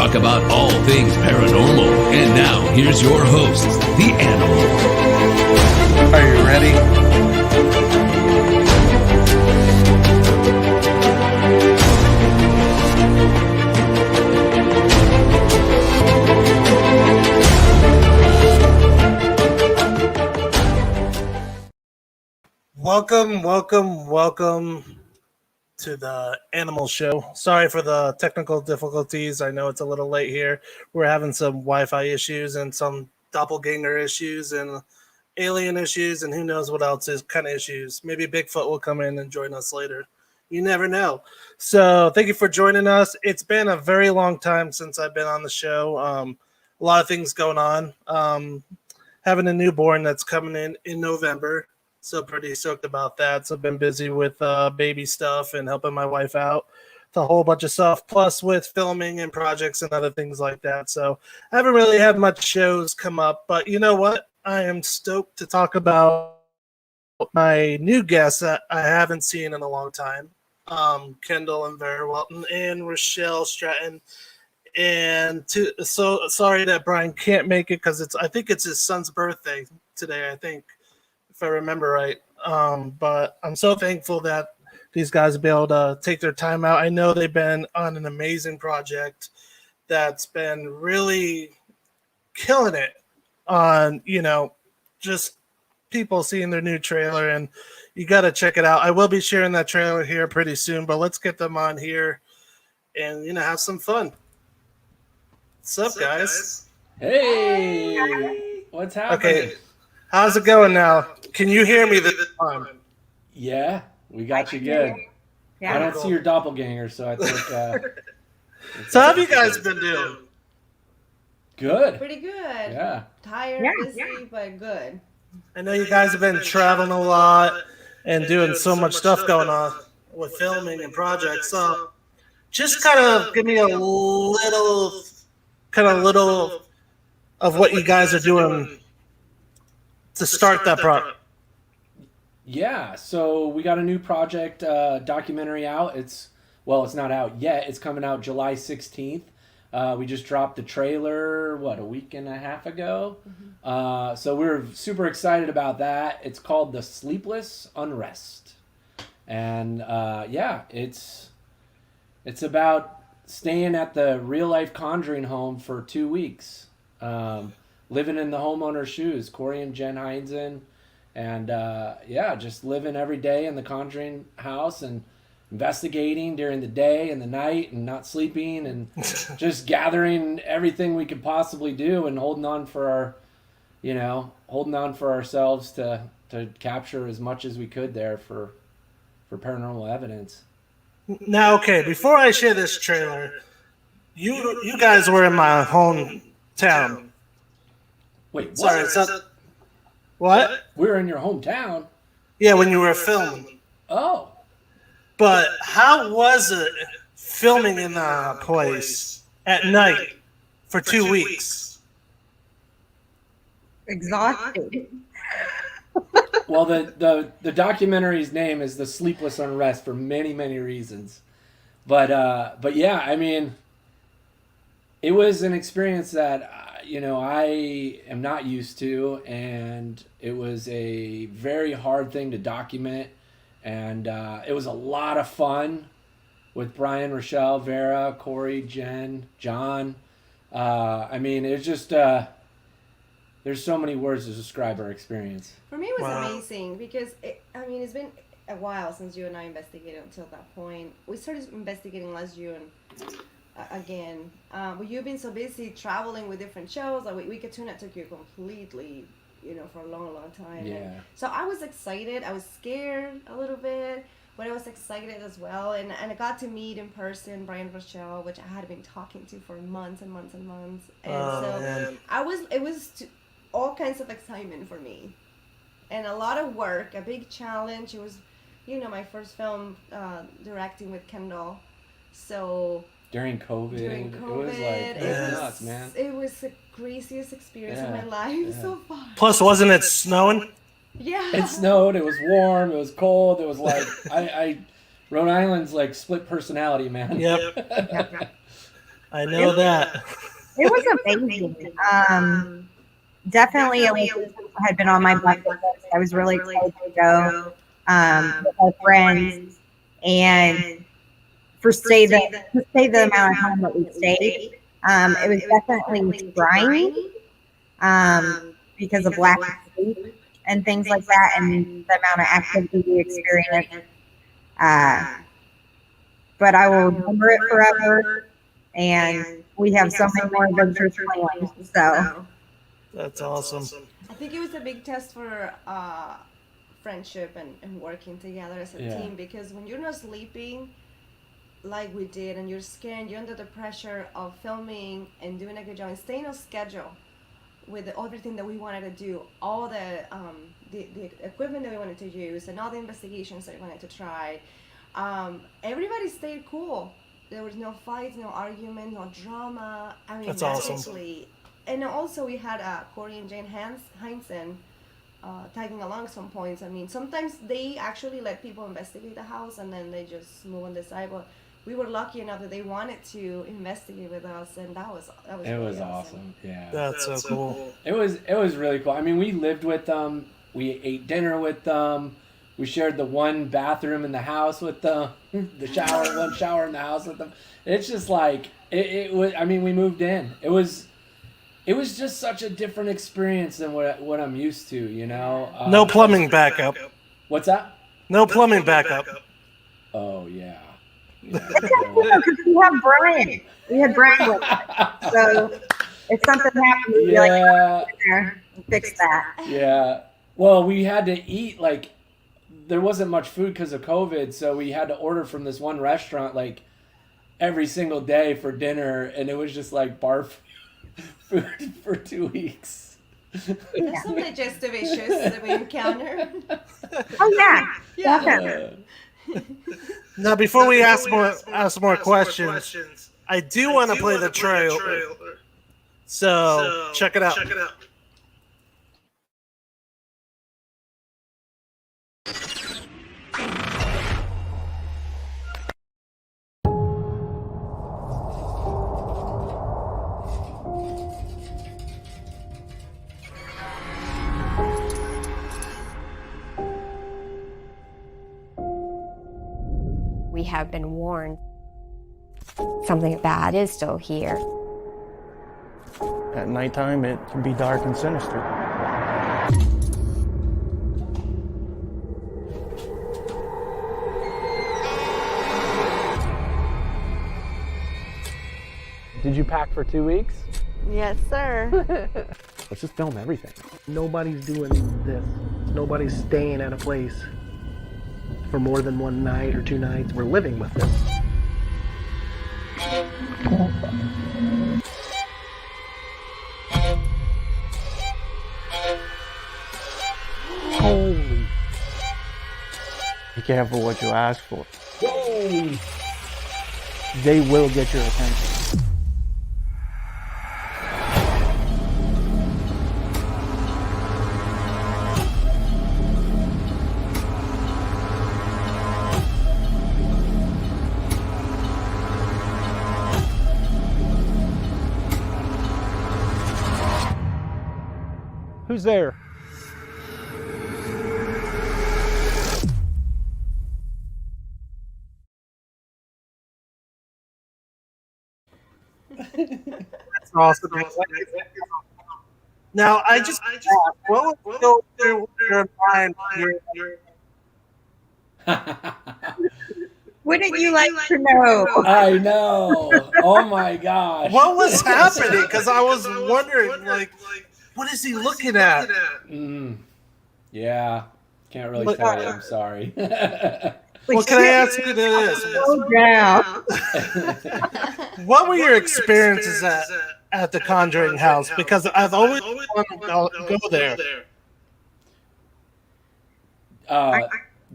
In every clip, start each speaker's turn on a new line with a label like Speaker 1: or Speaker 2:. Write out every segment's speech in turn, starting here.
Speaker 1: talk about all things paranormal. And now, here's your hosts, the Animals.
Speaker 2: Are you ready? Welcome to the Animal Show. Sorry for the technical difficulties. I know it's a little late here. We're having some Wi-Fi issues and some doppelganger issues and alien issues and who knows what else is kind of issues. Maybe Bigfoot will come in and join us later. You never know. So thank you for joining us. It's been a very long time since I've been on the show. A lot of things going on. Having a newborn that's coming in November. So pretty stoked about that. So I've been busy with baby stuff and helping my wife out with a whole bunch of stuff, plus with filming and projects and other things like that. So I haven't really had much shows come up, but you know what? I am stoked to talk about my new guests that I haven't seen in a long time. Kendall and Vera Welton and Rochelle Stratton. And so sorry that Brian can't make it because I think it's his son's birthday today, I think, if I remember right. But I'm so thankful that these guys will be able to take their time out. I know they've been on an amazing project that's been really killing it on, just people seeing their new trailer, and you got to check it out. I will be sharing that trailer here pretty soon, but let's get them on here and, have some fun. What's up, guys?
Speaker 3: Hey, what's happening?
Speaker 2: Okay, how's it going now? Can you hear me this time?
Speaker 3: Yeah, we got you good.
Speaker 4: Yeah.
Speaker 3: I don't see your doppelganger, so I think
Speaker 2: So how have you guys been doing?
Speaker 3: good.
Speaker 4: Pretty good.
Speaker 3: Yeah.
Speaker 4: Tired, busy, but good.
Speaker 2: I know you guys have been traveling a lot and doing so much stuff going on with filming and projects. So just kind of give me a little of what you guys are doing to start that project.
Speaker 3: Yeah, so we got a new project documentary out. It's not out yet. It's coming out July 16th. We just dropped the trailer, a week and a half ago.
Speaker 4: Mm-hmm.
Speaker 3: So we're super excited about that. It's called The Sleepless Unrest. And it's about staying at the real-life Conjuring home for 2 weeks. Living in the homeowner's shoes, Corey and Jen Heinzen. And just living every day in the Conjuring house and investigating during the day and the night and not sleeping and just gathering everything we could possibly do and holding on for ourselves to capture as much as we could there for paranormal evidence.
Speaker 2: Now, okay, before I share this trailer, you guys were in my hometown.
Speaker 3: Wait, what?
Speaker 2: Sorry, it's not... What?
Speaker 3: We're in your hometown?
Speaker 2: Yeah, when you were filming.
Speaker 3: Oh.
Speaker 2: But how was it filming in a place at night for 2 weeks?
Speaker 4: Exhausted.
Speaker 3: Well, the documentary's name is The Sleepless Unrest for many, many reasons. But yeah, I mean, it was an experience that, I am not used to, and it was a very hard thing to document. And it was a lot of fun with Brian, Rochelle, Vera, Corey, Jen, John. I mean, it was just, there's so many words to describe our experience.
Speaker 4: For me, it was
Speaker 2: Wow.
Speaker 4: amazing because, it's been a while since you and I investigated until that point. We started investigating last June again. But you've been so busy traveling with different shows. Like Wicked Tuna took you completely, for a long, long time.
Speaker 3: Yeah.
Speaker 4: And so I was excited. I was scared a little bit, but I was excited as well. And I got to meet in person Brian Rochelle, which I had been talking to for months and months and months. And
Speaker 2: Man.
Speaker 4: it was all kinds of excitement for me. And a lot of work, a big challenge. It was, my first film directing with Kendall. So
Speaker 3: During COVID,
Speaker 4: during
Speaker 3: it was
Speaker 4: COVID,
Speaker 3: like, it was nuts, man.
Speaker 4: It was the craziest experience of
Speaker 3: Yeah,
Speaker 4: my life
Speaker 3: yeah.
Speaker 4: so far.
Speaker 2: Plus, wasn't it snowing?
Speaker 4: Yeah.
Speaker 3: It snowed, it was warm, it was cold, it was like, Rhode Island's like split personality, man.
Speaker 2: Yep. I know that.
Speaker 5: It was amazing. Definitely a location that had been on my bucket list. I was really excited to go with our friends, and to stay the amount of time that we stayed. It was definitely trying because of lack of sleep and things like that, and the amount of activity we experienced. But I will remember it forever, and we have so many more adventures planned. So
Speaker 2: That's awesome.
Speaker 4: I think it was a big test for friendship and working together as a team, because when you're not sleeping like we did and you're scared, you're under the pressure of filming and doing a good job and staying on schedule with everything that we wanted to do, all the equipment that we wanted to use and all the investigations that we wanted to try. Everybody stayed cool. There was no fights, no argument, no drama. I mean,
Speaker 2: That's awesome.
Speaker 4: seriously. And also we had Corey and Jane Heinzen tagging along some points. I mean, sometimes they actually let people investigate the house and then they just move on the side. But we were lucky enough that they wanted to investigate with us, and that was
Speaker 3: It
Speaker 4: really
Speaker 3: was awesome. Yeah.
Speaker 2: That's so cool.
Speaker 3: It was really cool. I mean, we lived with them. We ate dinner with them. We shared the one bathroom in the house with them. One shower in the house with them. It's just like it was. I mean, we moved in. It was just such a different experience than what I'm used to. You know.
Speaker 2: No plumbing backup.
Speaker 3: What's that?
Speaker 2: No plumbing backup.
Speaker 3: Oh yeah.
Speaker 5: we have Brian. We had Brian with us. So if something happened, we'd be like, there and fix that.
Speaker 3: Yeah. Well, we had to eat like there wasn't much food because of COVID, so we had to order from this one restaurant like every single day for dinner, and it was just like barf food for 2 weeks.
Speaker 4: There's some digestive issues that we encounter.
Speaker 5: Oh yeah. Definitely.
Speaker 2: Now, before we ask more questions, I do want to play the trailer. So check it out.
Speaker 6: We have been warned something bad is still here.
Speaker 7: At nighttime, it can be dark and sinister. Did you pack for 2 weeks?
Speaker 4: Yes, sir.
Speaker 7: Let's just film everything.
Speaker 8: Nobody's doing this. Nobody's staying at a place for more than one night or 2 nights. We're living with this.
Speaker 7: Holy. Be careful what you ask for.
Speaker 8: Whoa!
Speaker 7: They will get your attention. Who's there?
Speaker 2: That's awesome. Now, I just what would go through your mind?
Speaker 5: Wouldn't you like to know?
Speaker 3: I know. Oh my gosh.
Speaker 2: What was happening? Because I was wondering, like, what is he looking at?
Speaker 3: Yeah. Can't really tell you. I'm sorry.
Speaker 2: Well, can I ask you this?
Speaker 5: Slow down.
Speaker 2: What were your experiences at the Conjuring house? Because I've always wanted to go there.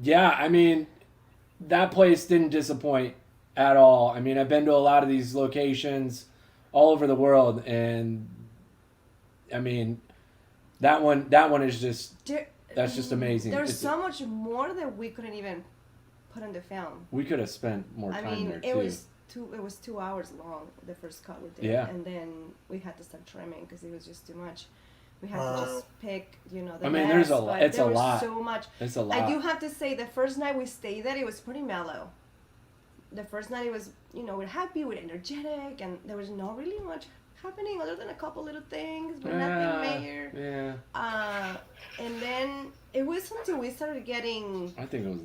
Speaker 3: Yeah, I mean, that place didn't disappoint at all. I mean, I've been to a lot of these locations all over the world, and I mean, that one is just that's just amazing.
Speaker 4: There's so much more that we couldn't even put on the film.
Speaker 3: We could have spent more time there too.
Speaker 4: It was It was 2 hours long. The first cut we did,
Speaker 3: Yeah.
Speaker 4: and then we had to start trimming because it was just too much. We had to just pick, the
Speaker 3: I mean, there's
Speaker 4: best,
Speaker 3: a-
Speaker 4: but
Speaker 3: it's
Speaker 4: there
Speaker 3: a
Speaker 4: was
Speaker 3: lot.
Speaker 4: so much.
Speaker 3: It's a lot.
Speaker 4: I do have to say, the first night we stayed there, it was pretty mellow. The first night it was, we're happy, we're energetic, and there was not really much happening other than a couple little things, but nothing major.
Speaker 3: Yeah.
Speaker 4: And then it was until we started getting
Speaker 3: I think it was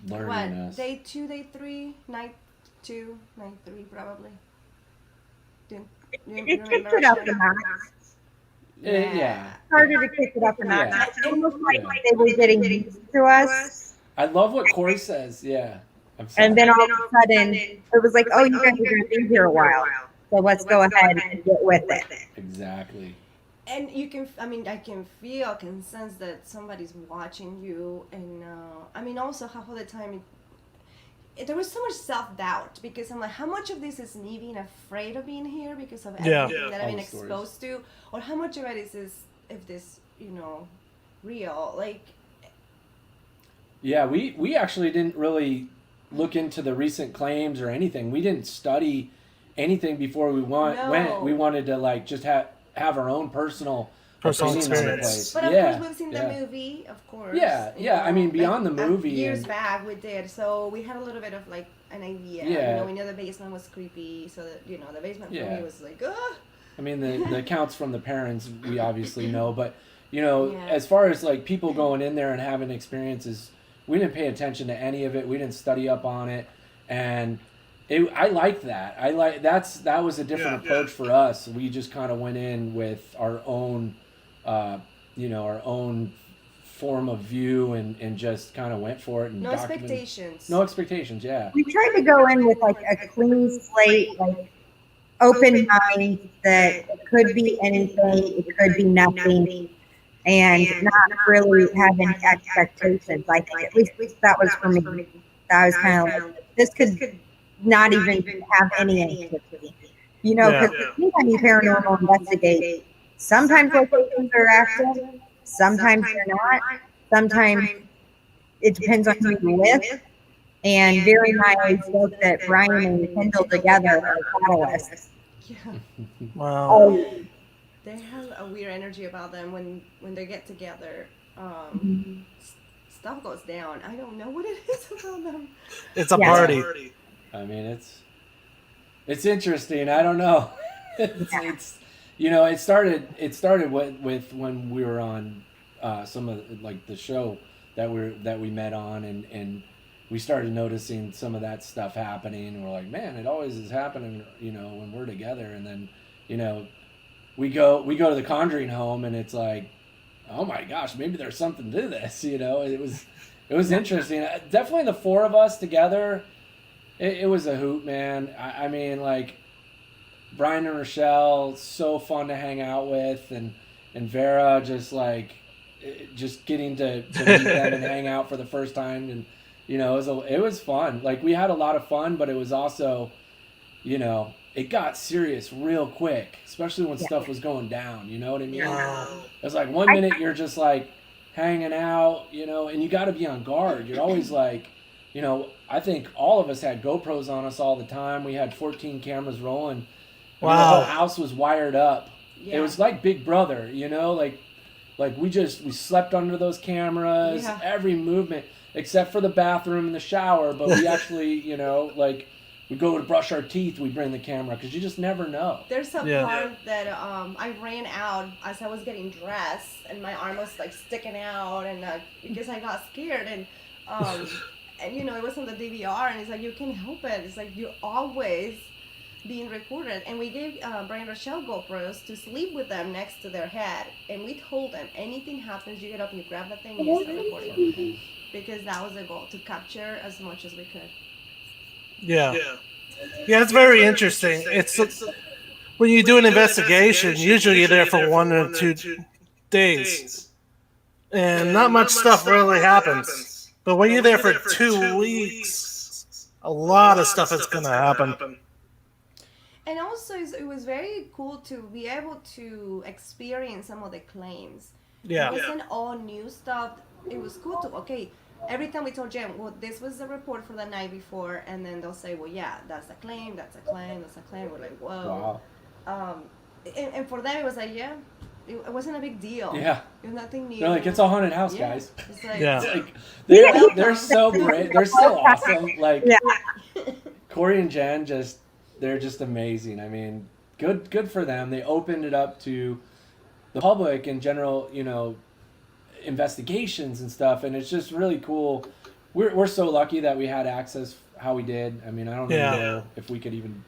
Speaker 3: learning us.
Speaker 4: day 2, day 3, night 2, night 3, probably. Do you
Speaker 5: It kicked
Speaker 4: remember
Speaker 5: it up
Speaker 4: that?
Speaker 5: a notch.
Speaker 3: Yeah.
Speaker 5: Harder to kick it up a notch.
Speaker 3: Yeah.
Speaker 5: It's almost like they were getting used to us.
Speaker 3: I love what Corey says. Yeah. I'm sorry.
Speaker 5: And then all of a sudden, it was like, oh, you guys are going to be here a while. So let's go ahead and get with it.
Speaker 3: Exactly.
Speaker 4: And you can, I can sense that somebody's watching you. And, also half of the time, there was so much self-doubt because I'm like, how much of this is me being afraid of being here because of everything that I've
Speaker 3: All
Speaker 4: been
Speaker 3: the stories.
Speaker 4: exposed to? Or how much of it is if this, real? Like,
Speaker 3: Yeah, we actually didn't really look into the recent claims or anything. We didn't study anything before we went. We wanted to just have our own personal opinions on the
Speaker 2: experience.
Speaker 3: place.
Speaker 4: but of
Speaker 3: Yeah,
Speaker 4: course we've seen
Speaker 3: yeah.
Speaker 4: the movie, of course.
Speaker 3: Yeah. I mean, beyond the movie
Speaker 4: years
Speaker 3: and-
Speaker 4: back we did, so we had a little bit of an idea.
Speaker 3: Yeah.
Speaker 4: We knew the basement was creepy, so that the basement for
Speaker 3: Yeah.
Speaker 4: me was like, ugh.
Speaker 3: I mean, the accounts from the parents we obviously know, but
Speaker 4: Yeah.
Speaker 3: as far as people going in there and having experiences, we didn't pay attention to any of it. We didn't study up on it, and I liked that. That was a different approach for us. We just kind of went in with our own, our own form of view and just kind of went for it and
Speaker 4: No
Speaker 3: documented-
Speaker 4: expectations.
Speaker 3: No expectations. Yeah.
Speaker 5: We tried to go in with a clean slate, open mind that it could be anything, it could be nothing, and not really having expectations. I think at least that was for me. That was kind of like, this could not even have any activity. Because anytime you paranormal investigate, sometimes locations are active, sometimes they're not, sometimes it depends on who you're with. And Barry and I always joke that Brian and Kendall together are catalysts.
Speaker 4: Yeah.
Speaker 2: Wow.
Speaker 5: Oh,
Speaker 4: They have a weird energy about them when they get together. Stuff goes down. I don't know what it is about them.
Speaker 2: It's a
Speaker 5: Yeah.
Speaker 2: party.
Speaker 3: I mean, it's interesting. I don't know. It's it started with when we were on some of the show that we met on, and we started noticing some of that stuff happening, and we're like, man, it always is happening, when we're together. And then, we go to the Conjuring home, and it's like, oh my gosh, maybe there's something to this. It was interesting. Definitely the four of us together. It was a hoot, man. I mean, Brian and Rochelle, so fun to hang out with, and Vera, just getting to meet them and hang out for the first time, and it was fun. We had a lot of fun, but it was also, it got serious real quick, especially when stuff was going down. You know what I mean? It was 1 minute you're just hanging out, and you got to be on guard. You're always I think all of us had GoPros on us all the time. We had 14 cameras rolling. I mean, the whole house was wired up.
Speaker 4: Yeah.
Speaker 3: It was like Big Brother, we slept under those cameras,
Speaker 4: Yeah.
Speaker 3: every movement, except for the bathroom and the shower. But we actually, we go to brush our teeth, we bring the camera, because you just never know.
Speaker 4: There's a
Speaker 2: Yeah.
Speaker 4: part that I ran out as I was getting dressed, and my arm was sticking out, and because I got scared, and it was on the DVR, and it's you can't help it. It's you're always being recorded, and we gave Brian and Rochelle GoPros to sleep with them next to their head, and we told them anything happens, you get up and you grab that thing and you start recording, because that was the goal, to capture as much as we could.
Speaker 2: Yeah, it's very interesting. It's when you do an investigation, usually you're there for 1 or 2 days, and not much stuff really happens. But when you're there for 2 weeks, a lot of stuff is going to happen.
Speaker 4: And also, it was very cool to be able to experience some of the claims.
Speaker 2: Yeah.
Speaker 4: It wasn't all new stuff. It was cool to, every time we told Jen, well, this was the report for the night before, and then they'll say, well, yeah, that's a claim, that's a claim, that's a claim. We're like, whoa.
Speaker 3: Wow.
Speaker 4: And for them, it was like, yeah, it wasn't a big deal.
Speaker 3: Yeah.
Speaker 4: It was nothing new.
Speaker 3: They're like, it's a haunted house,
Speaker 4: Yeah.
Speaker 3: guys.
Speaker 4: It's like,
Speaker 2: Yeah.
Speaker 3: It's like, they're so great. They're so awesome. Like,
Speaker 5: Yeah.
Speaker 3: Corey and Jen, they're just amazing. I mean, good for them. They opened it up to the public in general, you know, investigations and stuff, and it's just really cool. We're so lucky that we had access how we did. I mean, I don't even know if we could even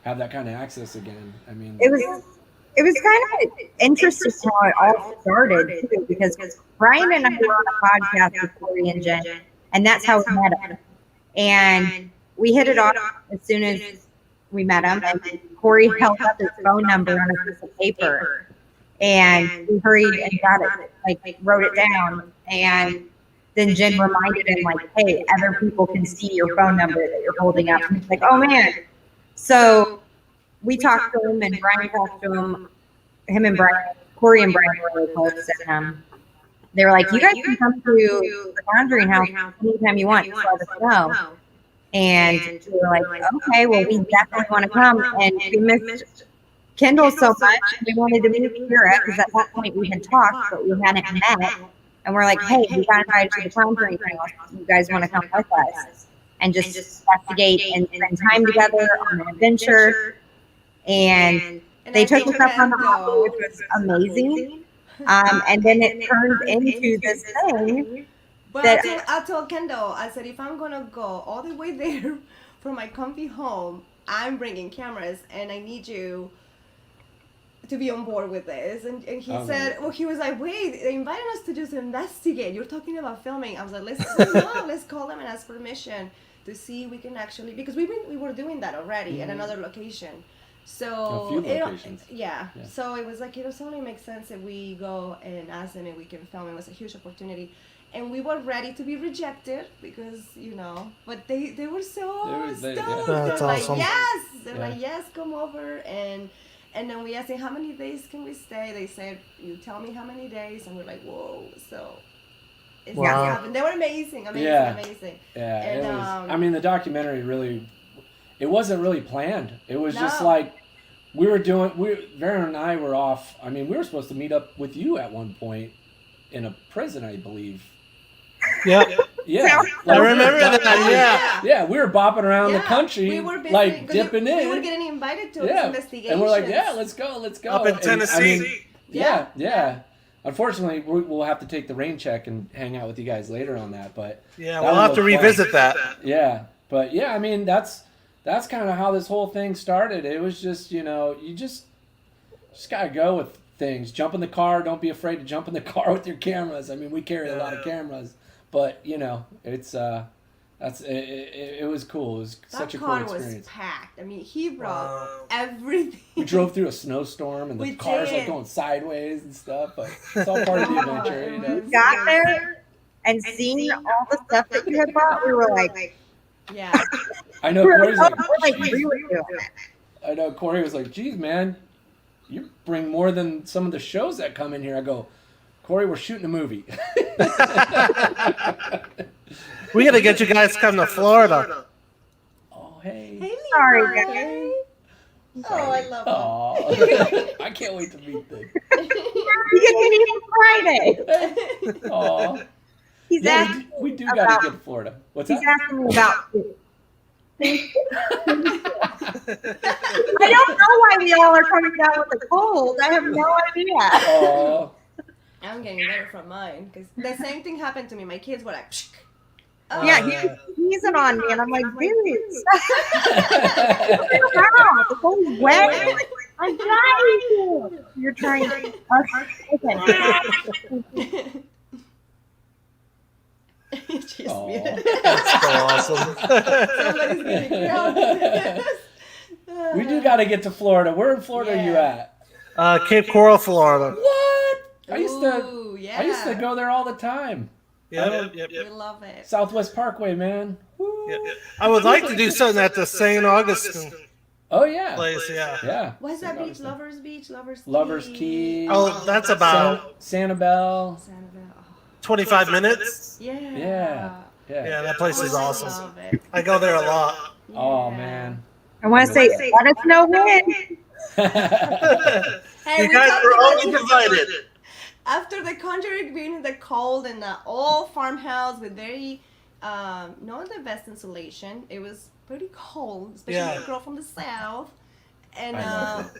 Speaker 3: have that kind of access again. I mean,
Speaker 5: It was kind of interesting how it all started too, because Brian and I were on a podcast with Corey and Jen, and that's how we met him. And we hit it off as soon as we met him. And Corey held up his phone number on a piece of paper, and we hurried and got it, like wrote it down. And then Jen reminded him, like, "Hey, other people can see your phone number that you're holding up." And he's like, "Oh man!" So we talked to him, and Brian talked to him. Him and Brian, Corey and Brian were really close, and they were like, "You guys can come to the Conjuring House anytime you want. Just let us know." And we were like, "Okay, well, we definitely want to come." And we missed Kendall so much. We wanted to meet Kira because at that point we had talked, but we hadn't met. And we're like, "Hey, we got invited to the Conjuring House. You guys want to come with us and just investigate and spend time together on an adventure?" And they took us up on the hobby, which was amazing. And then it turned into this thing.
Speaker 4: But
Speaker 5: that-
Speaker 4: I told Kendall, I said, if I'm gonna go all the way there from my comfy home, I'm bringing cameras, and I need you to be on board with this. And he said, well, he was like, wait, they invited us to just investigate. You're talking about filming. I was like, let's call them and ask permission to see if we can actually, because we were doing that already at another location. So
Speaker 3: A few locations.
Speaker 4: Yeah. So it was like, it was only makes sense if we go and ask them if we can film. It was a huge opportunity. And we were ready to be rejected because, but they were so stoked.
Speaker 2: That's
Speaker 4: They're
Speaker 2: awesome.
Speaker 4: like, yes. They're like, yes, come over. And then we asked them, how many days can we stay? They said, you tell me how many days. And we're like, whoa. So it's
Speaker 2: Wow.
Speaker 4: happened. They were amazing. Amazing.
Speaker 3: Yeah,
Speaker 4: And,
Speaker 3: it was. I mean, the documentary really, it wasn't really planned. It was just
Speaker 4: No.
Speaker 3: like Varen and I were off. I mean, we were supposed to meet up with you at one point in a prison, I believe.
Speaker 2: Yep.
Speaker 3: Yeah,
Speaker 2: I remember that.
Speaker 3: Yeah, we were bopping around the country,
Speaker 4: we were busy,
Speaker 3: like
Speaker 4: 'cause
Speaker 3: dipping in.
Speaker 4: We were getting invited to these investigations.
Speaker 3: And we're like, yeah, let's go.
Speaker 2: Up in Tennessee.
Speaker 3: Yeah. Unfortunately, we'll have to take the rain check and hang out with you guys later on that. But
Speaker 2: Yeah,
Speaker 3: that
Speaker 2: we'll
Speaker 3: was
Speaker 2: have to
Speaker 3: fun.
Speaker 2: revisit that.
Speaker 3: Yeah, but yeah, I mean that's kind of how this whole thing started. It was just you just gotta go with things. Jump in the car. Don't be afraid to jump in the car with your cameras. I mean, we carry a lot of cameras, but it's it was cool. It was such a cool
Speaker 4: car
Speaker 3: experience.
Speaker 4: was packed. I mean, he brought everything.
Speaker 3: We drove through a snowstorm and the
Speaker 4: We
Speaker 3: cars like
Speaker 4: did.
Speaker 3: going sideways and stuff, but it's all part of the adventure,
Speaker 5: We got there and seeing all the stuff that you had bought, we were like,
Speaker 4: Yeah.
Speaker 3: I know
Speaker 5: we were
Speaker 3: Corey's like,
Speaker 5: like really doing it.
Speaker 3: I know Corey was like, geez, man, you bring more than some of the shows that come in here. I go, Corey, we're shooting a movie.
Speaker 2: We got to get you guys to come to Florida.
Speaker 3: Oh, hey.
Speaker 4: Hey,
Speaker 5: Sorry,
Speaker 4: Levi.
Speaker 5: guys.
Speaker 4: Oh, I love him.
Speaker 3: Aw. I can't wait to meet them.
Speaker 5: You get to meet him Friday.
Speaker 3: Aw.
Speaker 5: He's
Speaker 3: Yeah,
Speaker 5: asking
Speaker 3: we do
Speaker 5: about-
Speaker 3: got to get to Florida. What's
Speaker 5: He's
Speaker 3: that?
Speaker 5: asking me about. I don't know why we all are coming down with a cold. I have no idea.
Speaker 3: Aw.
Speaker 4: I'm getting better from mine because the same thing happened to me. My kids were like, Psh. Oh.
Speaker 5: Yeah, he's sneezing on me, and I'm like, dude, wow, the cold's wet. I'm trying to. You're trying. Okay.
Speaker 4: She's
Speaker 3: Aw.
Speaker 4: muted.
Speaker 2: That's so awesome.
Speaker 4: Somebody's getting grounded.
Speaker 3: We do got to get to Florida. Where in Florida are you at?
Speaker 2: Cape Coral, Florida.
Speaker 3: What? I used to
Speaker 4: Ooh, yeah.
Speaker 3: I used to go there all the time.
Speaker 2: Yep.
Speaker 4: We love it.
Speaker 3: Southwest Parkway, man. Woo.
Speaker 2: Yep. I would like to do something at the St. Augustine
Speaker 3: Oh yeah.
Speaker 2: place. Yeah.
Speaker 3: Yeah.
Speaker 4: What's that
Speaker 3: St.
Speaker 4: beach?
Speaker 3: Augustine.
Speaker 4: Lovers Beach?
Speaker 3: Lovers Key.
Speaker 2: Oh, that's about
Speaker 3: Sanibel.
Speaker 4: Sanibel. Oh.
Speaker 2: 25 minutes.
Speaker 4: Yeah.
Speaker 3: Yeah.
Speaker 2: Yeah, that place is awesome.
Speaker 4: Love it.
Speaker 2: I go there a lot.
Speaker 3: Oh
Speaker 4: Yeah.
Speaker 3: man.
Speaker 5: I want to say, let us know when.
Speaker 4: Hey,
Speaker 2: You
Speaker 4: we
Speaker 2: guys
Speaker 4: talked
Speaker 2: were
Speaker 4: about
Speaker 2: only
Speaker 4: it.
Speaker 2: divided.
Speaker 4: After the Conjuring being in the cold and old farmhouse with very not the best insulation, it was pretty cold, especially
Speaker 2: Yeah.
Speaker 4: for a girl from the south. And
Speaker 3: I loved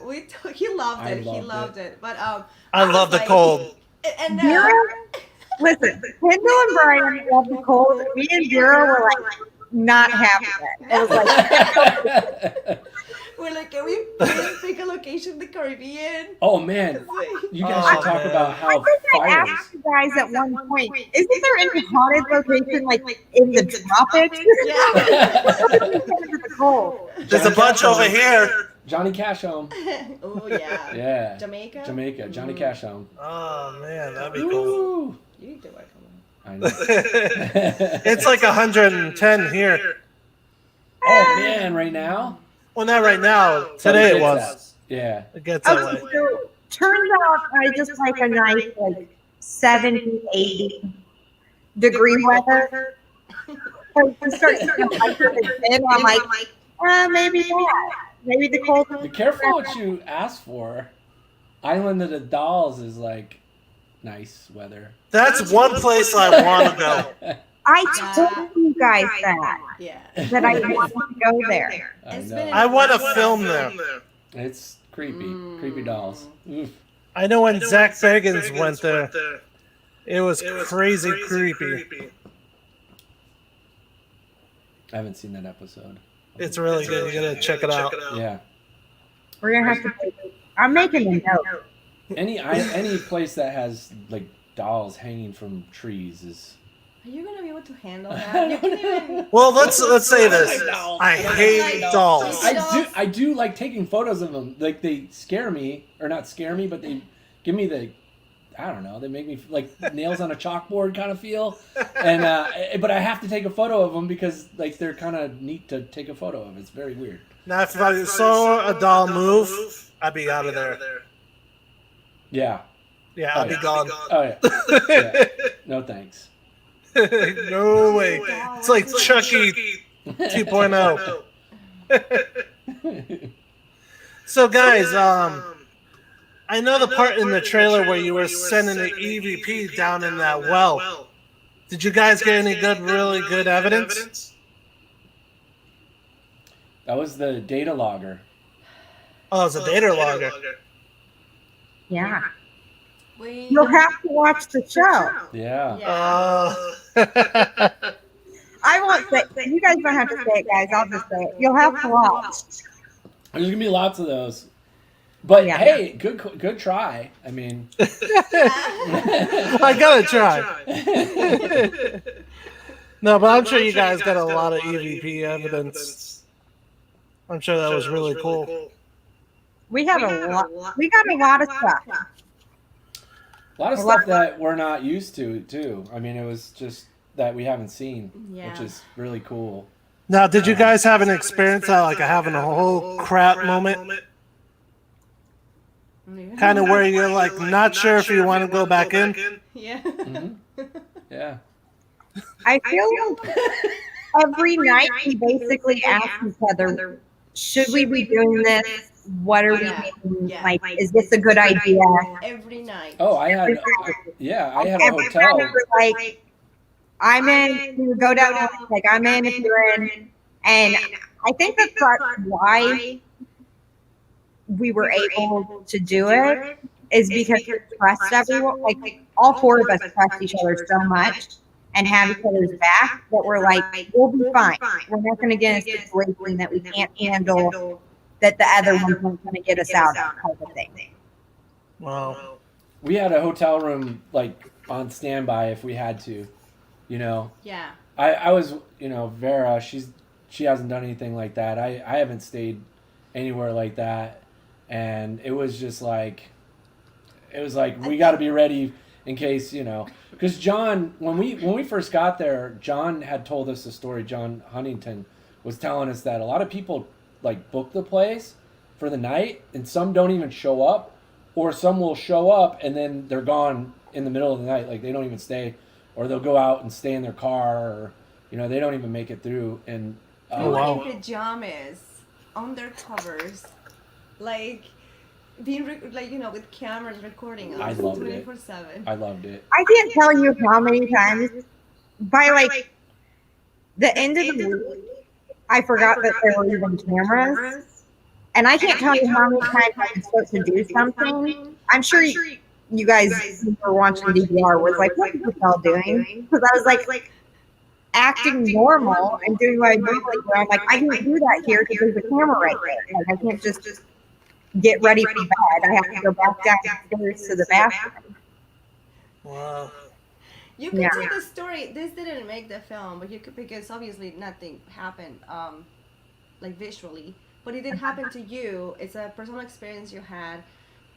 Speaker 4: he loved
Speaker 3: I
Speaker 4: it. He
Speaker 3: loved
Speaker 4: loved it. But
Speaker 2: I
Speaker 4: was
Speaker 2: love the
Speaker 4: like-
Speaker 2: cold.
Speaker 4: And
Speaker 5: Vera, listen, Kendall and Brian love the cold. Me and Vera were like not having it. It was like,
Speaker 4: we're like, can we please pick a location in the Caribbean?
Speaker 3: Oh man, you guys
Speaker 2: Oh,
Speaker 3: should talk
Speaker 2: man.
Speaker 3: about
Speaker 5: I
Speaker 3: how
Speaker 5: think I
Speaker 3: fires.
Speaker 5: asked you guys at one point, isn't there any haunted location like in the tropics?
Speaker 4: Yeah.
Speaker 5: The cold.
Speaker 2: There's a bunch over here.
Speaker 3: Johnny Cash home.
Speaker 4: Oh yeah.
Speaker 3: Yeah.
Speaker 4: Jamaica.
Speaker 3: Jamaica. Johnny Cash home.
Speaker 2: Oh man, that'd be cool.
Speaker 3: Woo.
Speaker 4: You need to work on
Speaker 3: I know.
Speaker 2: It's like 110 here.
Speaker 3: Oh man, right now.
Speaker 2: Well, not right now. Today it was.
Speaker 3: Yeah.
Speaker 2: It gets that
Speaker 5: Okay,
Speaker 2: way.
Speaker 5: so turns out I just like a nice like 70, 80 degree weather. So to start to like it, I'm like, maybe not. Maybe the cold.
Speaker 3: Be careful what you ask for. Island of the Dolls is like nice weather.
Speaker 2: That's one place I want to go.
Speaker 5: I told you guys that
Speaker 4: Yeah.
Speaker 5: I want to go there.
Speaker 3: I
Speaker 4: It's
Speaker 3: know.
Speaker 4: been-
Speaker 2: I want to film there.
Speaker 3: It's creepy. Creepy dolls. Oof.
Speaker 2: I know when Zach Bagans went there, it was crazy creepy.
Speaker 3: I haven't seen that episode.
Speaker 2: It's really good. You gotta check it out.
Speaker 3: Yeah.
Speaker 5: We're gonna have to. I'm making a note.
Speaker 3: Any place that has like dolls hanging from trees is.
Speaker 4: Are you gonna be able to handle that? You can even.
Speaker 2: Well, let's say this. I hate dolls.
Speaker 3: I do like taking photos of them. Like they scare me, or not scare me, but they give me the, I don't know. They make me like nails on a chalkboard kind of feel, and but I have to take a photo of them because like they're kind of neat to take a photo of. It's very weird.
Speaker 2: Now, if I saw a doll move, I'd be out of there.
Speaker 3: Yeah.
Speaker 2: Yeah,
Speaker 3: Oh,
Speaker 2: I'd be
Speaker 3: yeah.
Speaker 2: gone.
Speaker 3: Oh yeah. Yeah. No thanks.
Speaker 2: No way. It's like Chucky 2.0. So, guys, I know the part in the trailer where you were sending the EVP down in that well. Did you guys get any really good evidence?
Speaker 3: That was the data logger.
Speaker 2: Oh, it's a data logger.
Speaker 5: Yeah.
Speaker 4: We.
Speaker 5: You'll have to watch the show.
Speaker 3: Yeah.
Speaker 4: Yeah.
Speaker 5: I won't say. You guys don't have to say it, guys. I'll just say it. You'll have to watch.
Speaker 3: There's gonna be lots of those. But
Speaker 5: Yeah.
Speaker 3: hey, good try. I mean,
Speaker 2: I gotta try. No, but I'm sure you guys got a lot of EVP evidence. I'm sure that was really cool.
Speaker 5: We have a lot. We got a lot of stuff.
Speaker 3: a lot of stuff that we're not used to too. I mean, it was just that we haven't seen,
Speaker 4: Yeah.
Speaker 3: which is really cool.
Speaker 2: Now, did you guys have an experience like having a whole crap moment? Kind of where you're like not sure if you want to go back in?
Speaker 4: Yeah.
Speaker 3: Yeah.
Speaker 5: I feel like every night we basically ask each other, should we be doing this? What are we doing?
Speaker 4: Yeah.
Speaker 5: Like, is this a good idea?
Speaker 4: Every night.
Speaker 3: Oh, I had a
Speaker 5: Every
Speaker 3: hotel.
Speaker 5: time we're like, I'm in, we would go down, like, I'm in if you're in. And I think that's why we were able to do it, is because we trust everyone. Like, all four of us trust each other so much and have each other's back that we're like, we'll be fine. We're not going to get in a situation that we can't handle, that the other one's not going to get us out of, type of thing.
Speaker 2: Wow.
Speaker 3: We had a hotel room like on standby if we had to, you know.
Speaker 4: Yeah.
Speaker 3: I was, you know, Vera, she hasn't done anything like that. I haven't stayed anywhere like that, and it was just like, we got to be ready in case, you know, because John, when we first got there, John had told us the story. John Huntington was telling us that a lot of people like book the place for the night, and some don't even show up, or some will show up and then they're gone in the middle of the night, like they don't even stay, or they'll go out and stay in their car, or You know, they don't even make it through. And
Speaker 2: Oh, wow.
Speaker 4: In pajamas, under covers, like being like with cameras recording us
Speaker 3: I loved it.
Speaker 4: 24/7.
Speaker 3: I loved it.
Speaker 5: I can't tell you how many times by like the end of the week, I forgot that there were even cameras. And I can't tell you how many times I was supposed to do something. I'm sure you guys who were watching DVR was like, what is this all doing? Because I was like acting normal and doing what I normally do. I'm like, I can't do that here because there's a camera right there. Like, I can't just get ready for bed. I have to go back downstairs to the bathroom.
Speaker 2: Wow.
Speaker 4: You could
Speaker 5: Yeah.
Speaker 4: tell the story. This didn't make the film, but you could, because obviously nothing happened, like visually. But it did happen to you. It's a personal experience you had.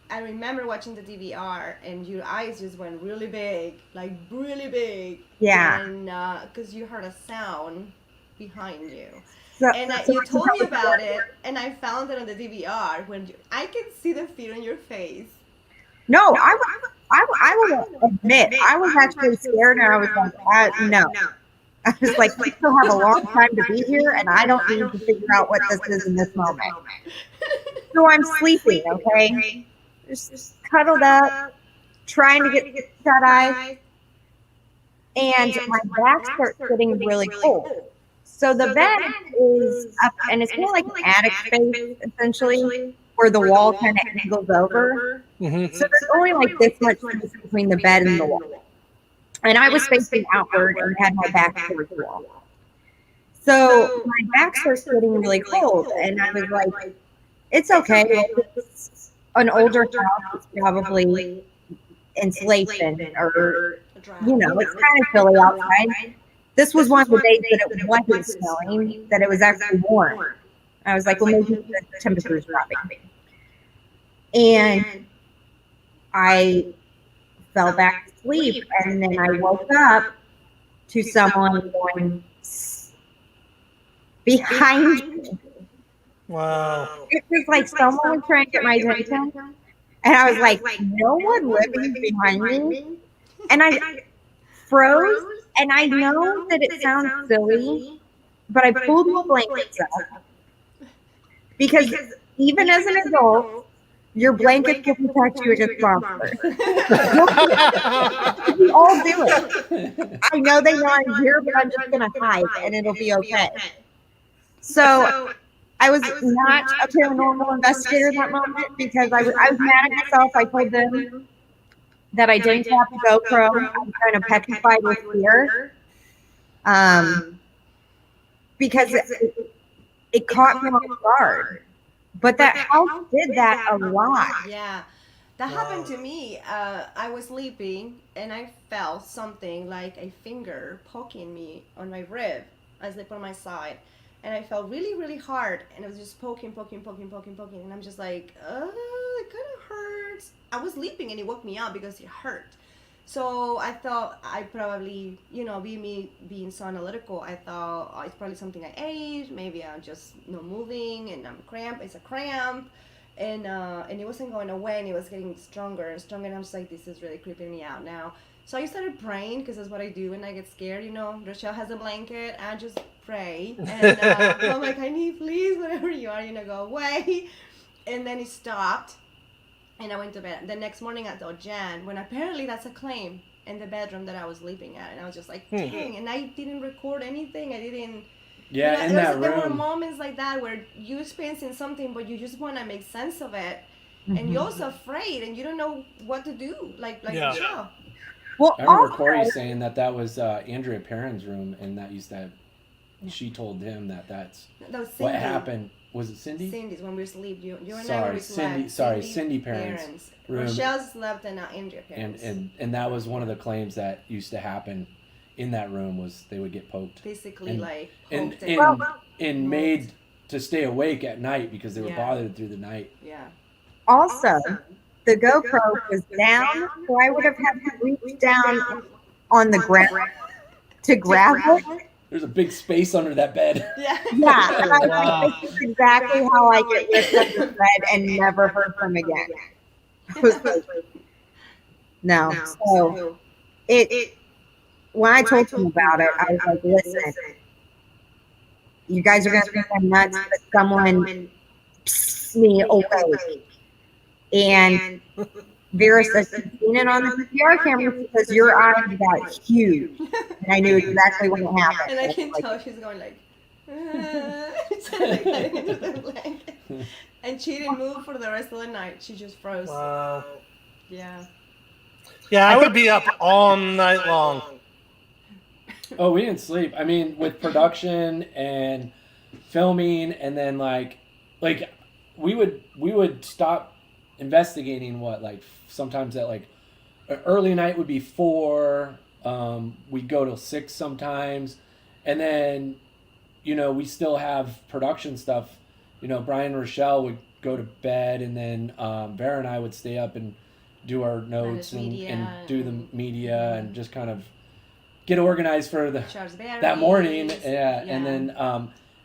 Speaker 4: I remember watching the DVR, and your eyes just went really big, like really big.
Speaker 5: Yeah.
Speaker 4: And because you heard a sound behind you,
Speaker 5: So,
Speaker 4: and you told me about it, and I found it on the DVR when I could see the fear on your face.
Speaker 5: No, I will admit, I was actually scared, and I was like, no. I was like, we still have a long time to be here, and I don't need to figure out what this is in this moment. So I'm sleeping, okay? Just cuddled up, trying to get shut eye, and my back starts getting really cold. So the bed is up, and it's more like an attic space, essentially, where the wall kind of angles over.
Speaker 2: Mm-hmm.
Speaker 5: So there's only like this much space between the bed and the wall. And I was facing outward and had my back towards the wall. So my back starts getting really cold, and I was like, it's okay. Like, it's an older house, it's probably insulation, or, it's kind of chilly outside. This was one of the days that it wasn't snowing, that it was actually warm. I was like, well, maybe the temperature's dropping. And I fell back to sleep, and then I woke up to someone going behind me.
Speaker 2: Wow.
Speaker 5: It was like someone was trying to get my attention, and I was like, no one living behind me. And I froze, and I know that it sounds silly, but I pulled my blankets up because even as an adult, your blanket will protect you against monsters. We all do it. I know they know I'm here, but I'm just going to hide, and it'll be okay. So I was not a paranormal investigator in that moment because I was mad at myself. I told them that I didn't have the GoPro. I was kind of petrified with fear. Because it caught me off guard. But that house did that a lot.
Speaker 4: Yeah, that happened to me. I was sleeping, and I felt something like a finger poking me on my rib. I slept on my side, and I felt really, really hard, and it was just poking, and I'm just like, oh, it kind of hurts. I was sleeping, and it woke me up because it hurt. So I thought I probably, being so analytical, I thought, oh, it's probably something I ate. Maybe I'm just not moving, and I'm cramp. It's a cramp, and it wasn't going away, and it was getting stronger and stronger. And I'm just like, this is really creeping me out now. So I started praying, because that's what I do when I get scared. Rochelle has a blanket. I just pray, and I'm like, I need, please, whatever you are, go away. And then it stopped. And I went to bed. The next morning I told Jan, when apparently that's a claim in the bedroom that I was sleeping at. And I was just like, dang. And I didn't record anything. I didn't.
Speaker 3: Yeah, in that room.
Speaker 4: There were moments like that where you're experiencing something, but you just want to make sense of it. Mm-hmm. And you're also afraid, and you don't know what to do. Like
Speaker 2: yeah.
Speaker 5: Well,
Speaker 3: I remember Corey saying that was Andrea Perrin's room, and that used to have, she told him that's what happened. Was it Cindy?
Speaker 4: Cindy's when we sleep. You and I
Speaker 3: sorry,
Speaker 4: we slept.
Speaker 3: Cindy Perrin's room.
Speaker 4: Rochelle slept in Andrea Perrin's.
Speaker 3: And that was one of the claims that used to happen in that room, was they would get poked.
Speaker 4: Physically, poked
Speaker 3: and made to stay awake at night because they were bothered through the night.
Speaker 4: Yeah.
Speaker 5: Also, the GoPro was down, so I would have had to reach down on the ground to grab it.
Speaker 3: There's a big space under that bed.
Speaker 4: Yeah.
Speaker 5: Yeah. And I was like, this is exactly how I get lifted under the bed and never heard from again. I was like, no. So it when I told them about it, I was like, listen, you guys are going to think I'm nuts, but someone pissed me awake. And Vera says, you've seen it on the CPR camera because your eyes got huge. And I knew exactly when it happened.
Speaker 4: And I can tell she's going like, she's like hiding into the blanket. And she didn't move for the rest of the night. She just froze.
Speaker 2: Wow.
Speaker 4: Yeah.
Speaker 2: Yeah, I would be up all night long.
Speaker 3: Oh, we didn't sleep. I mean, with production and filming, and then like we would stop investigating like sometimes at like early night would be 4. We'd go till 6 sometimes, and then we still have production stuff. Brian Rochelle would go to bed, and then Vera and I would stay up and do our notes and do the media and just kind of get organized for that morning. Yeah.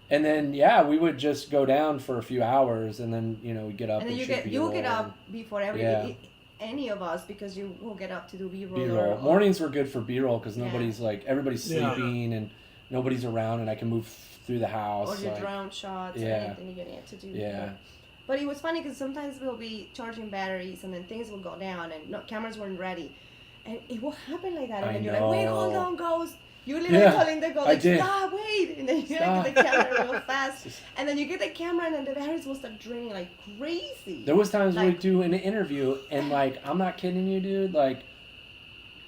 Speaker 3: And then we would just go down for a few hours, and then we'd get up and
Speaker 4: you'll get up before any of us, because you will get up to do B-roll.
Speaker 3: B-roll. Mornings were good for B-roll because nobody's everybody's sleeping and nobody's around, and I can move through the house.
Speaker 4: Or your drone shots, or anything you need to do.
Speaker 3: Yeah.
Speaker 4: But it was funny because sometimes we'll be charging batteries, and then things will go down, and cameras weren't ready. And it will happen like that. And then you're like, wait, hold on, ghost. You're literally telling the ghost, like, stop, wait. And then you get the camera real fast. And then you get the camera, and then the batteries will start draining like crazy.
Speaker 3: There was times we'd do an interview, and I'm not kidding you, dude. Like,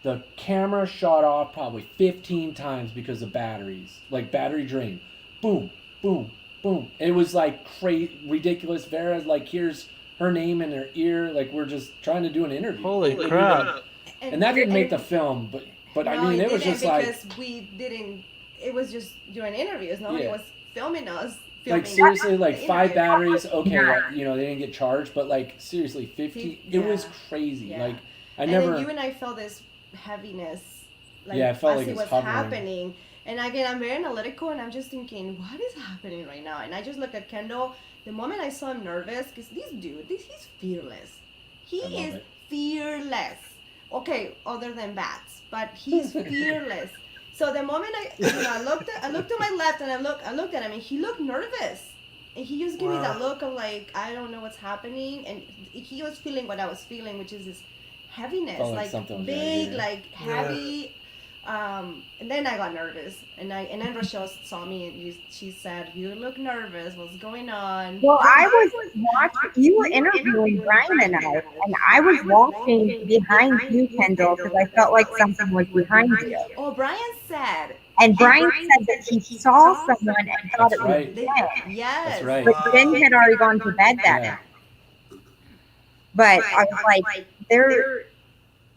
Speaker 3: the camera shot off probably 15 times because of batteries. Like, battery drain. Boom, boom, boom. It was like ridiculous. Vera, like, here's her name in her ear. Like, we're just trying to do an interview.
Speaker 2: Holy crap.
Speaker 3: And that didn't make the film, but
Speaker 4: no,
Speaker 3: I mean, it was just
Speaker 4: because we didn't. It was just during interviews. Nobody was filming us.
Speaker 3: Like, seriously, like 5 batteries. Okay, like, they didn't get charged, but like seriously, 15. It was crazy.
Speaker 4: Yeah.
Speaker 3: Like,
Speaker 4: and then you and I felt this heaviness. Like,
Speaker 3: I felt
Speaker 4: as
Speaker 3: like
Speaker 4: it
Speaker 3: it
Speaker 4: was
Speaker 3: hovering.
Speaker 4: happening. And again, I'm very analytical, and I'm just thinking, what is happening right now? And I just look at Kendall. The moment I saw him nervous, because this dude, he's fearless. He is fearless. Okay, other than bats, but he's fearless. So the moment I looked to my left, and I looked at him, and he looked nervous, and he just gave me that look of like, I don't know what's happening, and he was feeling what I was feeling, which is this heaviness, like big, like heavy. And then I got nervous, and then Rochelle saw me, and she said, "You look nervous. What's going on?"
Speaker 5: Well, I was watching. You were interviewing Brian and I was walking behind you, Kendall, because I felt like something was behind you.
Speaker 4: Oh, Brian said.
Speaker 5: And Brian said that he saw someone and thought it was dead.
Speaker 4: Yes.
Speaker 3: That's right.
Speaker 5: But Ben had already gone to bed that night. But I was like,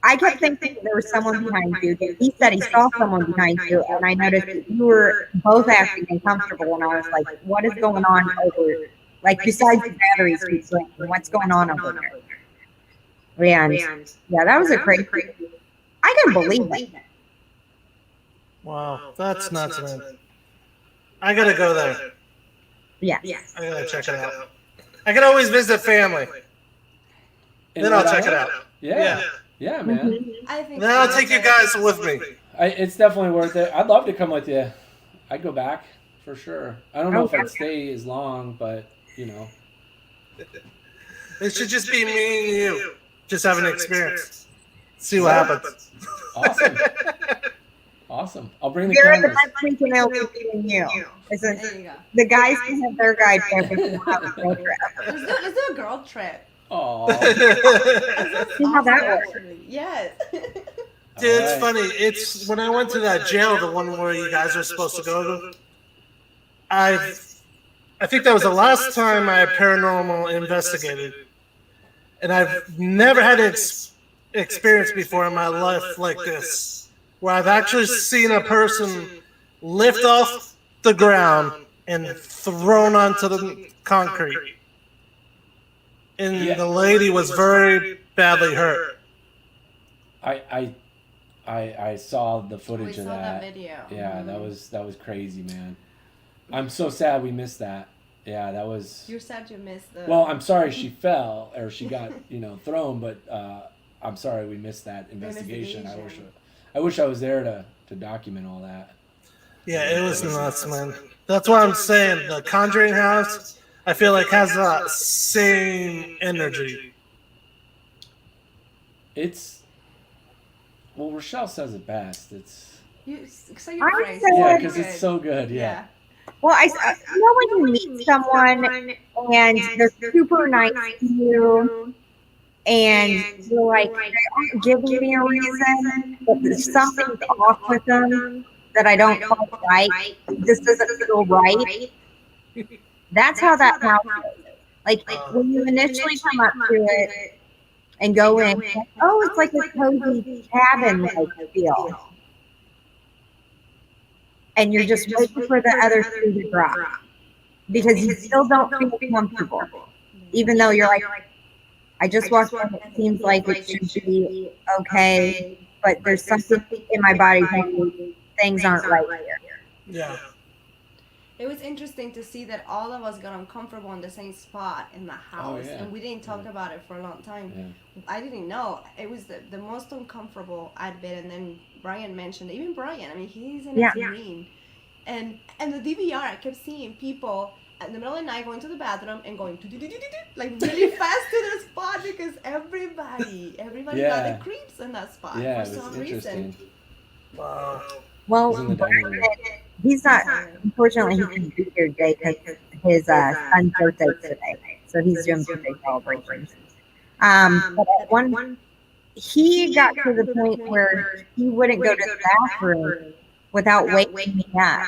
Speaker 5: I kept thinking there was someone behind you. He said he saw someone behind you, and I noticed that you were both acting uncomfortable, and I was like, what is going on over, like, besides the batteries, what's going on over there? And, yeah, that was a crazy, I couldn't believe it.
Speaker 2: Wow, that's nuts, man. I gotta go there.
Speaker 5: Yeah.
Speaker 2: I gotta check it out. I can always visit family. Then I'll check it out.
Speaker 3: Yeah, man.
Speaker 4: I think
Speaker 2: then I'll take you guys with me.
Speaker 3: It's definitely worth it. I'd love to come with you. I'd go back for sure. I don't know if I'd stay as long, but
Speaker 2: It should just be me and you. Just have an experience. See what happens.
Speaker 3: Awesome. Awesome. I'll bring the
Speaker 5: You're the
Speaker 3: cameras.
Speaker 5: best link in between you.
Speaker 4: There you go.
Speaker 5: The guys can have their guide trip if you have a road trip.
Speaker 4: Let's do a girl trip.
Speaker 3: Aw.
Speaker 5: See how that works.
Speaker 4: Yes.
Speaker 2: Dude, it's funny. It's when I went to that jail, the one where you guys were supposed to go to. I think that was the last time I paranormal investigated, and I've never had an experience before in my life like this, where I've actually seen a person lift off the ground and thrown onto the concrete. And the lady was very badly hurt.
Speaker 3: I saw the footage of that.
Speaker 4: Video.
Speaker 3: Yeah, that was crazy, man. I'm so sad we missed that. Yeah, that was.
Speaker 4: You're sad you missed the.
Speaker 3: Well, I'm sorry she I wish I was there to document all that.
Speaker 2: Yeah, it was nuts, man. That's what I'm saying. The Conjuring house, I feel like has that same energy.
Speaker 3: It's well, Rochelle says it best. It's
Speaker 4: So your
Speaker 5: I
Speaker 4: phrase.
Speaker 5: said-
Speaker 3: yeah, because it's so good. Yeah.
Speaker 5: Well, you know when you meet someone and they're super nice to you, and you're like, they aren't giving me a reason, but there's something's off with them that I don't quite like. This doesn't feel right. That's how that house is. Like when you initially come up to it and go in, like, oh, it's like a cozy cabin like feel. And you're just waiting for the other shoe to drop because you still don't feel comfortable, even though you're like, I just walked in. It seems like it should be okay, but there's something in my body telling me things aren't right here.
Speaker 2: Yeah.
Speaker 4: It was interesting to see that all of us got uncomfortable in the same spot in the house,
Speaker 3: yeah.
Speaker 4: and we didn't talk about it for a long time.
Speaker 3: Yeah.
Speaker 4: I didn't know. It was the most uncomfortable I'd been, and then Brian mentioned, even Brian, I mean, he's an ex-Marine. And the DVR, I kept seeing people in the middle of the night going to the bathroom and going like really fast to their spot because everybody got the creeps in that spot
Speaker 3: Yeah,
Speaker 4: for
Speaker 3: it was
Speaker 4: some
Speaker 3: interesting.
Speaker 4: reason.
Speaker 2: Wow.
Speaker 5: Well,
Speaker 3: It was in the dining room.
Speaker 5: he's not, unfortunately, he couldn't be here today because his son's birthday today. So he's doing birthday celebrations. But at one, he got to the point where he wouldn't go to the bathroom without waking me up.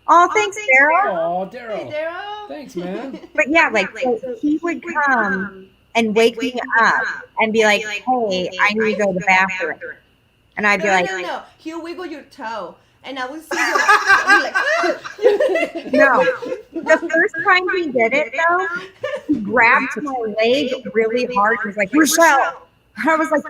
Speaker 5: Oh, thanks, Daryl.
Speaker 3: Oh,
Speaker 4: Hey,
Speaker 3: Daryl.
Speaker 4: Daryl.
Speaker 3: Thanks, man.
Speaker 5: But yeah, like so he would come and wake me up and be like, "Hey, I need to go to the bathroom," and I'd be like,
Speaker 4: No. He'll wiggle your toe, and I would see you. I'd be like,
Speaker 5: "No." The first time he did it, though, he grabbed my leg really hard. He was like, "Rochelle," I was like,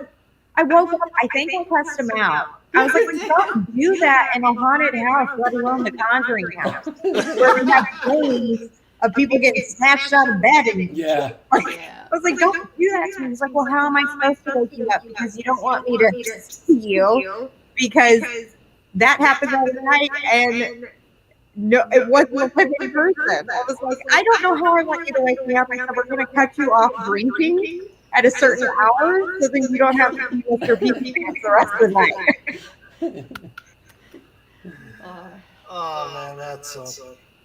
Speaker 5: I woke up. I think I cussed him out. I was like, "Don't do that in a haunted house, let alone the Conjuring house, where we have days of people getting snatched out of bed." And
Speaker 3: Yeah.
Speaker 5: like,
Speaker 4: Yeah.
Speaker 5: I was like, "Don't do that to me." He's like, "Well, how am I supposed to wake you up? Because you don't want me to see you, because that happened the other night, and no, it wasn't a living person." I was like, "I don't know how I want you to wake me up." I said, "We're going to cut you off drinking at a certain hour so then you don't have to be with your pee pants the rest of the night."
Speaker 2: Oh man, that's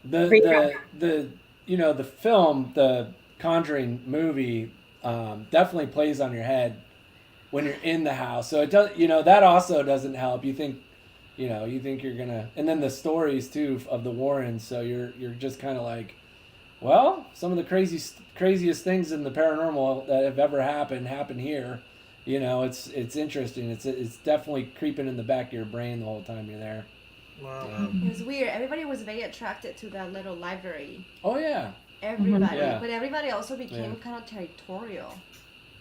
Speaker 3: The you know, the film, the Conjuring movie, definitely plays on your head when you're in the house. So it does, you know, that also doesn't help. You think you're gonna, and then the stories too of the Warrens. So you're just kind of like, well, some of the craziest things in the paranormal that have ever happened here. You know, it's interesting. It's definitely creeping in the back of your brain the whole time you're there.
Speaker 2: wow.
Speaker 4: It was weird. Everybody was very attracted to that little library.
Speaker 3: Oh yeah.
Speaker 4: Everybody,
Speaker 3: Yeah.
Speaker 4: but everybody also became
Speaker 3: Yeah.
Speaker 4: kind of territorial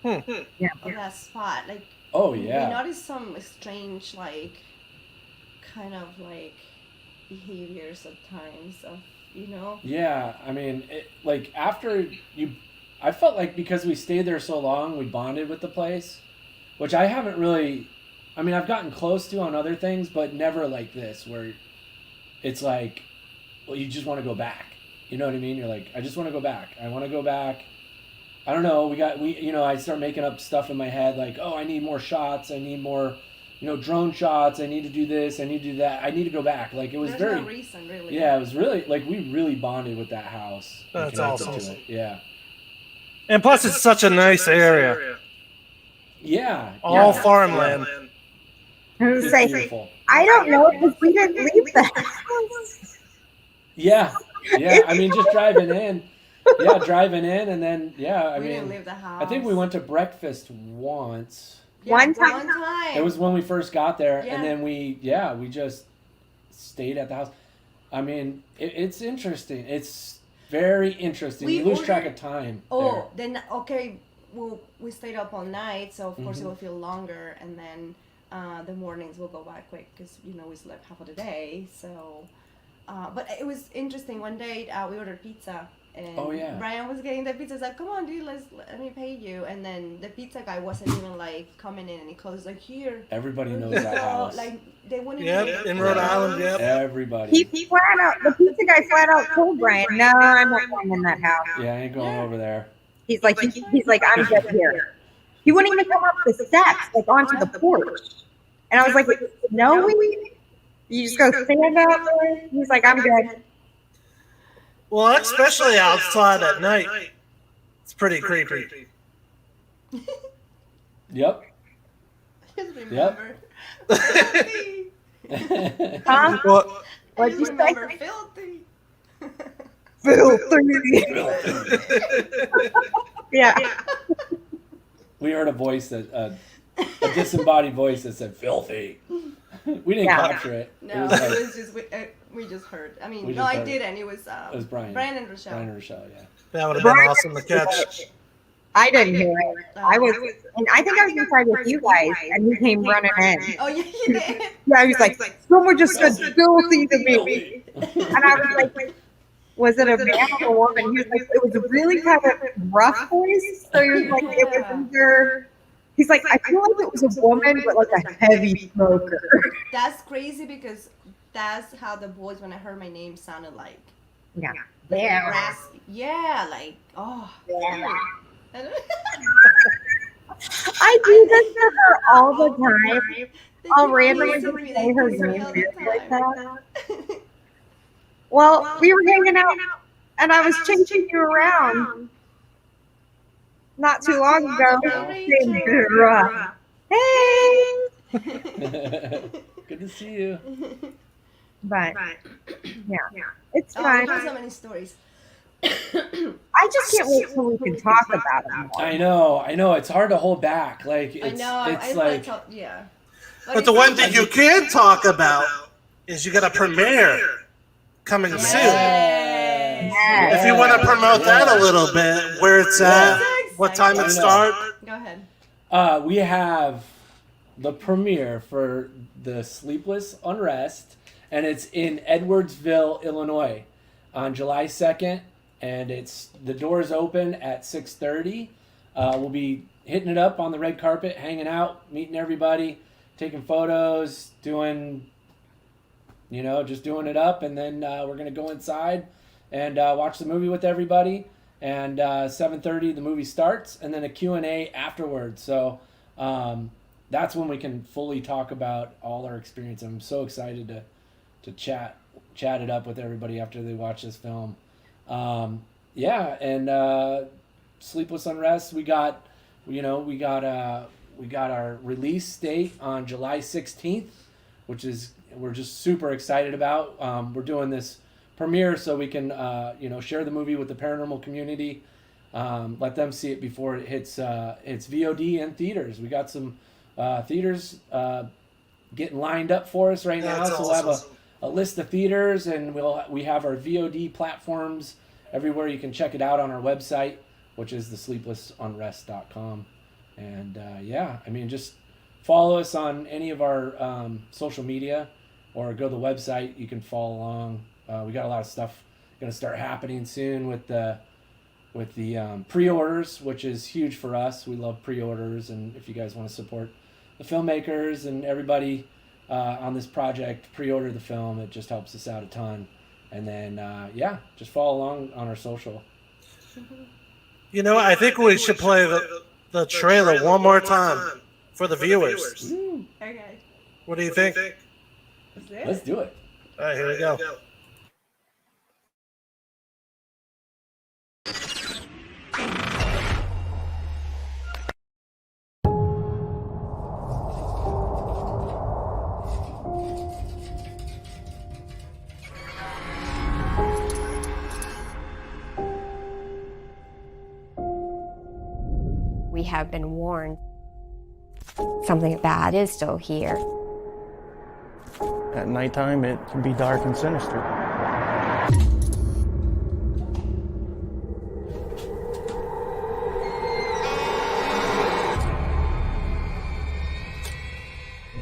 Speaker 5: Yeah.
Speaker 4: of that spot. Like,
Speaker 3: Oh
Speaker 4: we
Speaker 3: yeah.
Speaker 4: noticed some strange, like, kind of like behaviors at times of, you know.
Speaker 3: Yeah, I mean, like after I felt like because we stayed there so long, we bonded with the place, which I haven't really. I mean, I've gotten close to on other things, but never like this, where it's like, well, you just want to go back. You know what I mean? You're like, I just want to go back. I want to go back. I don't know. I start making up stuff in my head, like, oh, I need more shots. I need more, drone shots. I need to do this. I need to do that. I need to go back. Like, it was
Speaker 4: There's no reason, really.
Speaker 3: yeah, it was really, like, we really bonded with that house. and
Speaker 2: That's
Speaker 3: connected
Speaker 2: awesome.
Speaker 3: to it. Yeah.
Speaker 2: And plus, it's such a nice area.
Speaker 3: Yeah.
Speaker 2: All
Speaker 3: yeah.
Speaker 2: farmland.
Speaker 5: I was
Speaker 3: It's
Speaker 5: like,
Speaker 3: beautiful.
Speaker 5: I don't know because we didn't leave the house.
Speaker 3: Yeah. Yeah. I mean, just driving in. Yeah, driving in, and then, yeah,
Speaker 4: we didn't
Speaker 3: mean,
Speaker 4: leave the house.
Speaker 3: I think we went to breakfast once.
Speaker 4: Yeah,
Speaker 5: One time.
Speaker 4: One time.
Speaker 3: It was when we first got there,
Speaker 4: Yeah.
Speaker 3: and then we just stayed at the house. I mean, it's interesting. It's very interesting.
Speaker 4: We
Speaker 3: You lose track
Speaker 4: ordered-
Speaker 3: of time.
Speaker 4: Oh, then okay. Well, we stayed up all night, so of course
Speaker 3: Mm-hmm.
Speaker 4: it will feel longer, and then the mornings will go by quick because we slept half of the day. So, but it was interesting. One day we ordered pizza, And
Speaker 3: Oh, yeah.
Speaker 4: Brian was getting the pizza. He's like, come on, dude, let me pay you. And then the pizza guy wasn't even like coming in, and he closed like, here.
Speaker 3: Everybody
Speaker 4: here
Speaker 3: knows
Speaker 4: you
Speaker 3: that
Speaker 4: go.
Speaker 3: house.
Speaker 4: Like they wouldn't.
Speaker 2: Yep,
Speaker 4: even-
Speaker 2: in Rhode Island, yep.
Speaker 3: Everybody.
Speaker 5: He flat out, the pizza guy flat out told Brian, no, I'm not going in that house.
Speaker 3: Yeah, I ain't going over there.
Speaker 5: He's like, I'm good here. He wouldn't even come up the steps, like onto the porch. And I was like, no, you just go stand out there. He's like, I'm good.
Speaker 2: Well, especially outside at night. It's pretty creepy.
Speaker 3: Yep.
Speaker 4: Just remember.
Speaker 5: Huh?
Speaker 2: What?
Speaker 5: What'd you
Speaker 4: Just
Speaker 5: say?
Speaker 4: remember filthy.
Speaker 5: Filthy. Yeah.
Speaker 3: We heard a voice that a disembodied voice that said "filthy." We didn't
Speaker 5: Yeah.
Speaker 3: capture it.
Speaker 4: No,
Speaker 3: It was like,
Speaker 4: it was just we just heard. I mean,
Speaker 3: We
Speaker 4: no,
Speaker 3: just
Speaker 4: I
Speaker 3: heard it.
Speaker 4: didn't. It was
Speaker 3: Brian.
Speaker 4: Brian and Rochelle.
Speaker 3: Brian and Rochelle, yeah.
Speaker 2: That would have been awesome to catch.
Speaker 5: I didn't hear it. I was, and I think I was inside with you guys, and he came running in.
Speaker 4: Oh, yeah, you did.
Speaker 5: Yeah, I was like, someone just said filthy to me. And I was like, was it a man or a woman? He was like, it was a really kind of rough voice. So he was like, it was either, he's like, I feel like it was a woman, but like a heavy smoker.
Speaker 4: That's crazy because that's how the boys, when I heard my name, sounded like.
Speaker 5: Yeah.
Speaker 4: Like
Speaker 5: Yeah.
Speaker 4: raspy. Yeah, like, oh.
Speaker 5: Yeah.
Speaker 4: I
Speaker 5: I do this to her all the time.
Speaker 4: They
Speaker 5: I'll
Speaker 4: keep
Speaker 5: randomly
Speaker 4: teasing
Speaker 5: just
Speaker 4: me,
Speaker 5: say
Speaker 4: they
Speaker 5: her
Speaker 4: tease me
Speaker 5: name
Speaker 4: all the
Speaker 5: like
Speaker 4: time.
Speaker 5: that. Well, we were hanging out, and I was chasing you around not too long ago. Hey!
Speaker 3: Good to see you.
Speaker 5: But yeah, it's
Speaker 4: Oh,
Speaker 5: fine.
Speaker 4: there's so many stories.
Speaker 5: I just can't wait till we can talk about it more.
Speaker 3: I know. It's hard to hold back. Like it's,
Speaker 4: I know.
Speaker 3: it's like
Speaker 4: yeah.
Speaker 2: But the one thing you can talk about is you got a premiere coming soon.
Speaker 4: Yes.
Speaker 2: If you want to promote that a little bit, where it's at, what time it starts.
Speaker 4: Go ahead.
Speaker 3: we have the premiere for the Sleepless Unrest, and it's in Edwardsville, Illinois, on July 2nd, and the doors open at 6:30. We'll be hitting it up on the red carpet, hanging out, meeting everybody, taking photos, just doing it up, and then we're gonna go inside and watch the movie with everybody. And 7:30 the movie starts, and then a Q&A afterwards. So that's when we can fully talk about all our experience. I'm so excited to chat it up with everybody after they watch this film. Sleepless Unrest, we got our release date on July 16th, which is we're just super excited about. We're doing this premiere so we can share the movie with the paranormal community, let them see it before it hits VOD and theaters. We got some theaters getting lined up for us right now,
Speaker 2: That's
Speaker 3: so we'll have
Speaker 2: awesome.
Speaker 3: a list of theaters, and we have our VOD platforms everywhere. You can check it out on our website, which is thesleeplessunrest.com. And just follow us on any of our social media, or go to the website. You can follow along. We got a lot of stuff going to start happening soon with the pre-orders, which is huge for us. We love pre-orders, and if you guys want to support the filmmakers and everybody on this project, pre-order the film. It just helps us out a ton. And then just follow along on our social.
Speaker 2: You know, I think we should play the trailer one more time for the viewers.
Speaker 4: Okay.
Speaker 2: What do you think?
Speaker 3: Let's do it.
Speaker 2: All right, here we go.
Speaker 6: We have been warned. Something bad is still here.
Speaker 7: At nighttime, it can be dark and sinister.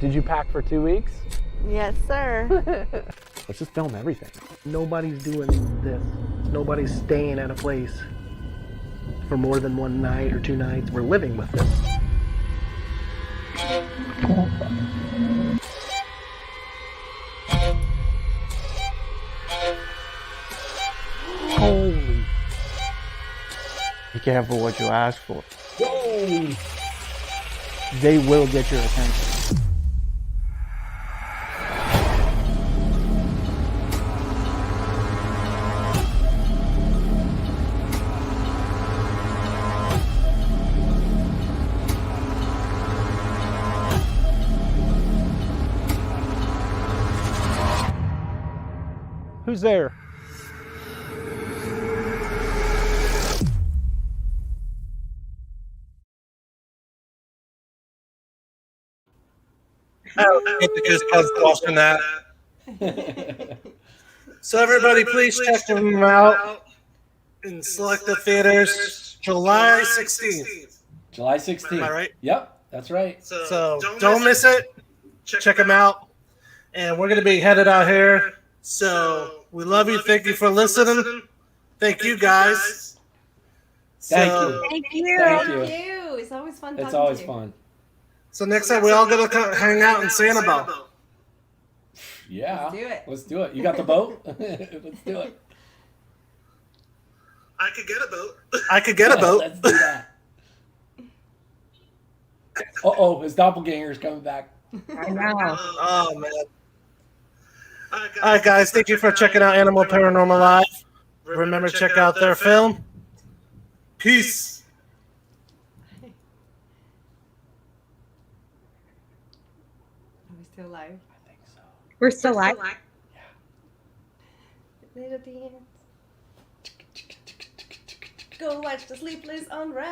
Speaker 8: Did you pack for 2 weeks?
Speaker 4: Yes, sir.
Speaker 8: Let's just film everything. Nobody's doing this. Nobody's staying at a place for more than one night or 2 nights. We're living with this.
Speaker 7: Holy. Be careful what you ask for.
Speaker 3: Whoa!
Speaker 7: They will get your attention. Who's there?
Speaker 2: Because I was watching that. So everybody, please check them out in selected theaters, July 16th.
Speaker 3: July 16th.
Speaker 2: Am I right?
Speaker 3: Yep, that's right.
Speaker 2: So don't miss it. Check them out. And we're going to be headed out here. So we love you. Thank you for listening. Thank you, guys.
Speaker 3: Thank
Speaker 2: So-
Speaker 3: you.
Speaker 5: Thank you.
Speaker 3: Thank
Speaker 4: Thank
Speaker 3: you.
Speaker 4: you. It's always fun.
Speaker 3: It's
Speaker 4: talking
Speaker 3: always
Speaker 4: to you.
Speaker 3: fun.
Speaker 2: So next time we're all going to hang out in Sanibel.
Speaker 3: Yeah.
Speaker 4: Let's do it.
Speaker 3: Let's do it. You got the boat? Let's do it.
Speaker 2: I could get a boat. I could get a boat.
Speaker 3: Let's do that. Uh-oh, his doppelganger's coming back.
Speaker 5: I know.
Speaker 2: Oh, man. All right, guys. Thank you for checking out Animal Paranormal Live. Remember, check out their film. Peace.
Speaker 4: Are we still live?
Speaker 3: I think so.
Speaker 5: We're still live.
Speaker 4: Little dance. Go watch The Sleepless Unrest.